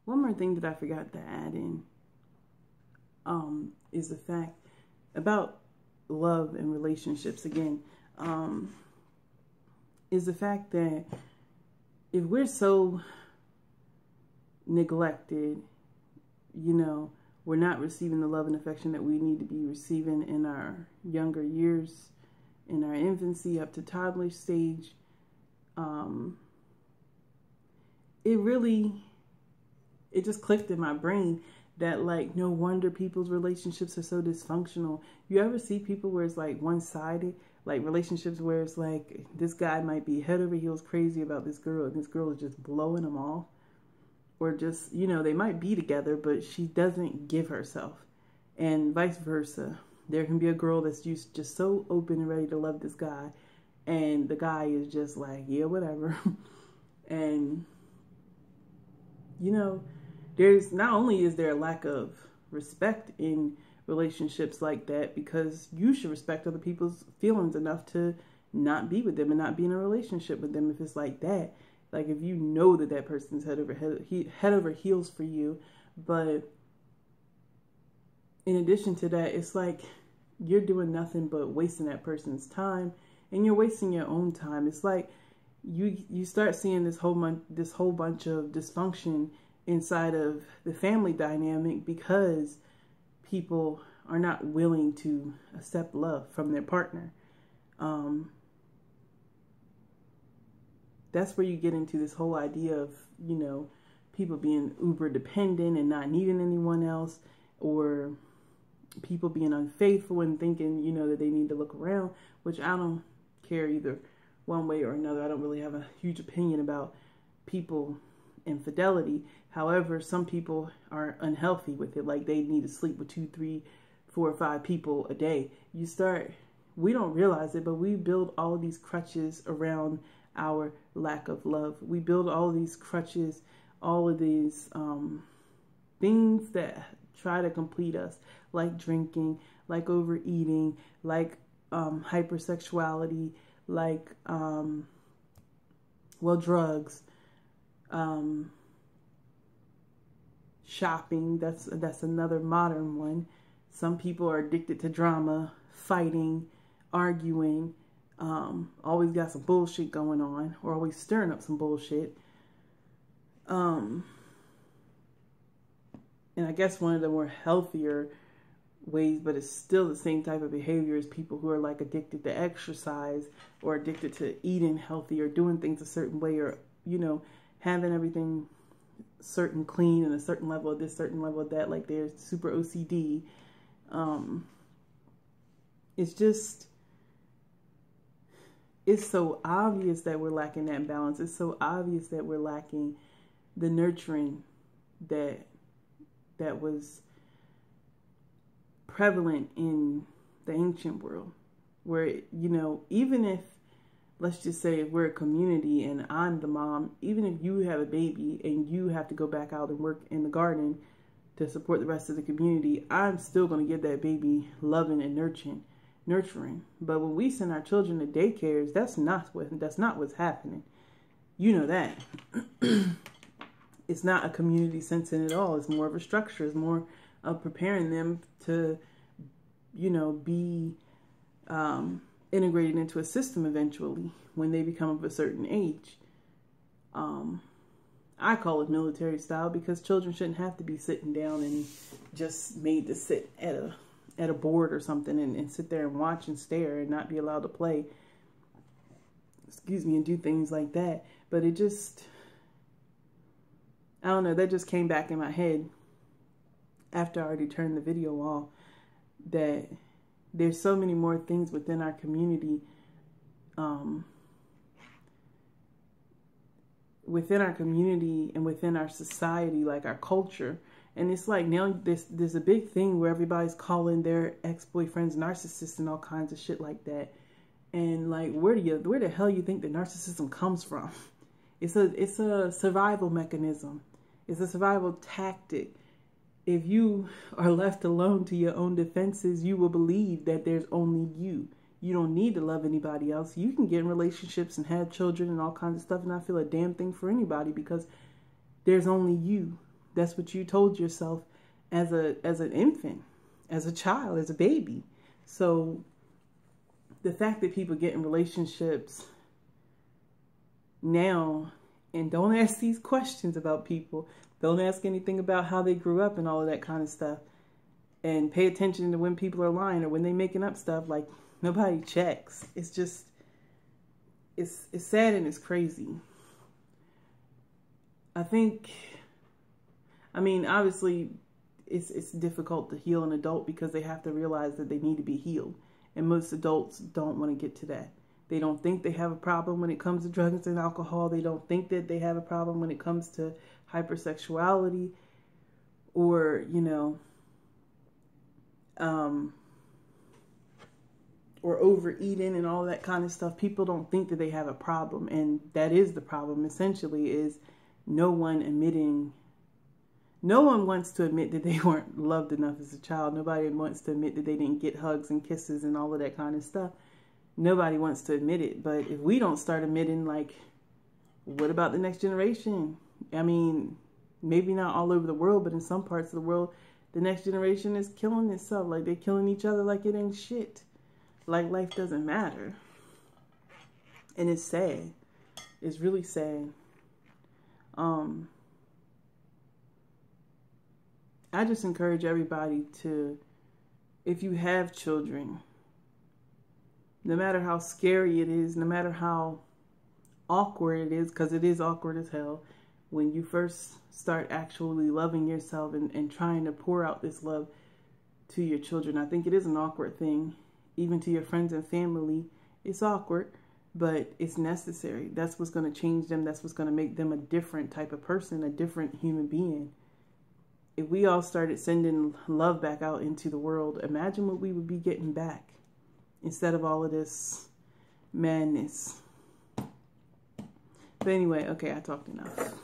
One more thing that I forgot to add in is the fact about love and relationships again, is the fact that if we're so neglected, we're not receiving the love and affection that we need to be receiving in our younger years, in our infancy up to toddler stage. It just clicked in my brain that, like, no wonder people's relationships are so dysfunctional. You ever see people where it's like one-sided, like relationships where it's like this guy might be head over heels crazy about this girl and this girl is just blowing him off? Or just, they might be together, but she doesn't give herself. And vice versa. There can be a girl that's just so open and ready to love this guy, and the guy is just like, yeah, whatever. And, there's not only is there a lack of respect in relationships like that, because you should respect other people's feelings enough to not be with them and not be in a relationship with them if it's like that. Like, if you know that person's head over heels for you, but in addition to that, it's like you're doing nothing but wasting that person's time, and you're wasting your own time. It's like you start seeing this whole bunch of dysfunction inside of the family dynamic because people are not willing to accept love from their partner. That's where you get into this whole idea of, people being uber dependent and not needing anyone else, or people being unfaithful and thinking, that they need to look around, which I don't care either one way or another. I don't really have a huge opinion about people infidelity. However, some people are unhealthy with it. Like, they need to sleep with 2, 3, 4, or 5 people a day. We don't realize it, but we build all of these crutches around our lack of love. We build all of these crutches, all of these things that try to complete us, like drinking, like overeating, like hypersexuality, like drugs, shopping. That's another modern one. Some people are addicted to drama, fighting, arguing, always got some bullshit going on, or always stirring up some bullshit. And I guess one of the more healthier ways, but it's still the same type of behavior, is people who are like addicted to exercise, or addicted to eating healthy, or doing things a certain way, or, having everything certain clean and a certain level of this, certain level of that, like they're super OCD. It's so obvious that we're lacking that balance. It's so obvious that we're lacking the nurturing that was prevalent in the ancient world, where, even if, let's just say, if we're a community and I'm the mom, even if you have a baby and you have to go back out and work in the garden to support the rest of the community, I'm still going to give that baby loving and nurturing. But when we send our children to daycares, that's not what's happening. You know that. It's not a community sense in it all. It's more of a structure. It's more of preparing them to, be integrated into a system eventually when they become of a certain age. I call it military style, because children shouldn't have to be sitting down and just made to sit at a board or something and sit there and watch and stare and not be allowed to play, and do things like that. But it just, I don't know, that just came back in my head after I already turned the video off, that there's so many more things within our community, and within our society, like our culture. And it's like now there's a big thing where everybody's calling their ex-boyfriends narcissists and all kinds of shit like that. And like, where the hell you think the narcissism comes from? It's a survival mechanism. It's a survival tactic. If you are left alone to your own defenses, you will believe that there's only you. You don't need to love anybody else. You can get in relationships and have children and all kinds of stuff and not feel a damn thing for anybody, because there's only you. That's what you told yourself as an infant, as a child, as a baby. So the fact that people get in relationships now and don't ask these questions about people, don't ask anything about how they grew up and all of that kind of stuff, and pay attention to when people are lying or when they're making up stuff, like nobody checks. It's just, it's sad and it's crazy. I mean, obviously it's difficult to heal an adult because they have to realize that they need to be healed. And most adults don't want to get to that. They don't think they have a problem when it comes to drugs and alcohol. They don't think that they have a problem when it comes to hypersexuality or, you know, or overeating and all that kind of stuff. People don't think that they have a problem. And that is the problem, essentially, is no one wants to admit that they weren't loved enough as a child. Nobody wants to admit that they didn't get hugs and kisses and all of that kind of stuff. Nobody wants to admit it. But if we don't start admitting, like, what about the next generation? I mean, maybe not all over the world, but in some parts of the world, the next generation is killing itself. Like, they're killing each other like it ain't shit. Like life doesn't matter. And it's sad. It's really sad. I just encourage everybody to, if you have children, no matter how scary it is, no matter how awkward it is, because it is awkward as hell, when you first start actually loving yourself and trying to pour out this love to your children. I think it is an awkward thing, even to your friends and family. It's awkward, but it's necessary. That's what's going to change them. That's what's going to make them a different type of person, a different human being. If we all started sending love back out into the world, imagine what we would be getting back instead of all of this madness. But anyway, okay, I talked enough.